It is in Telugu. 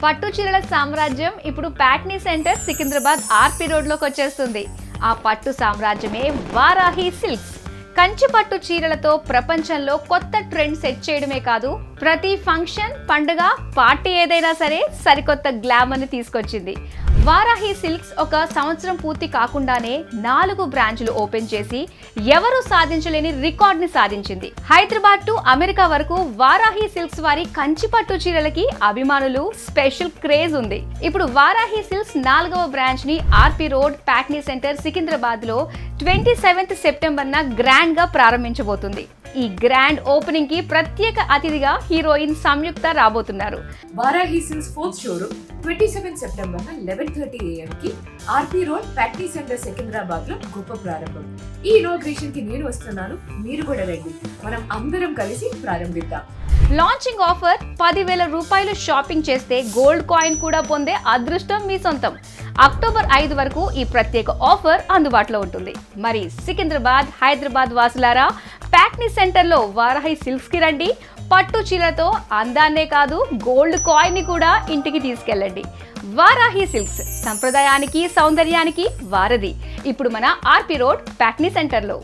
పట్టు చీరల సామ్రాజ్యం ఇప్పుడు ప్యాట్నీ సెంటర్ సికింద్రాబాద్ ఆర్పి రోడ్లోకి వచ్చేస్తుంది. ఆ పట్టు సామ్రాజ్యమే వారాహి సిల్క్స్. కంచి పట్టు చీరలతో ప్రపంచంలో కొత్త ట్రెండ్ సెట్ చేయడమే కాదు, ప్రతి ఫంక్షన్, పండుగ, పార్టీ ఏదైనా సరే సరికొత్త గ్లామర్ని తీసుకొచ్చింది. వారాహి సిల్క్స్ ఒక సంవత్సరం పూర్తి కాకుండానే 4 బ్రాంచ్లు ఓపెన్ చేసి ఎవరూ సాధించలేని రికార్డ్ని సాధించింది. హైదరాబాద్ టు అమెరికా వరకు వారాహి సిల్క్స్ వారి కంచి పట్టు చీరలకి అభిమానులు స్పెషల్ క్రేజ్ ఉంది. ఇప్పుడు వారాహి సిల్క్స్ 4వ బ్రాంచ్ ని ఆర్పి రోడ్ ప్యాట్నీ సెంటర్ సికింద్రాబాద్ లో 27th సెప్టెంబర్ గ్రాండ్ గా ప్రారంభించబోతుంది. ఈ గ్రాండ్ ఓపెనింగ్ కి ప్రత్యేక అతిథిగా హీరోయిన్ సంయుక్త రాబోతున్నారు. Varahi silks 4th showroom 27 September 11:30 AM కి ఆర్పి రోడ్ ప్యాట్నీ సెంటర్ సికింద్రాబాద్ లో గొప్ప ప్రారంభం. ఈ ఇనాగ్రేషన్ కి నేను వస్తున్నాను, మీరు కూడా రండి. మనం అందరం కలిసి ప్రారంభిద్దాం. లాంచింగ్ ఆఫర్ 10,000 రూపాయలు షాపింగ్ చేస్తే గోల్డ్ కాయిన్ కూడా పొందే అదృష్టం మీ సొంతం. అక్టోబర్ 5 వరకు ఈ ప్రత్యేక ఆఫర్ అందుబాటులో ఉంటుంది. మరి సికింద్రాబాద్, హైదరాబాద్ వాసులారా, ప్యాట్నీ సెంటర్లో వారాహి సిల్క్స్ కి రండి. పట్టు చీరలతో అందాన్నే కాదు, గోల్డ్ కాయిన్ ని కూడా ఇంటికి తీసుకెళ్ళండి. వారాహి సిల్క్స్ సంప్రదాయానికి, సౌందర్యానికి వారధి. ఇప్పుడు మన ఆర్పి రోడ్ ప్యాట్నీ సెంటర్లో.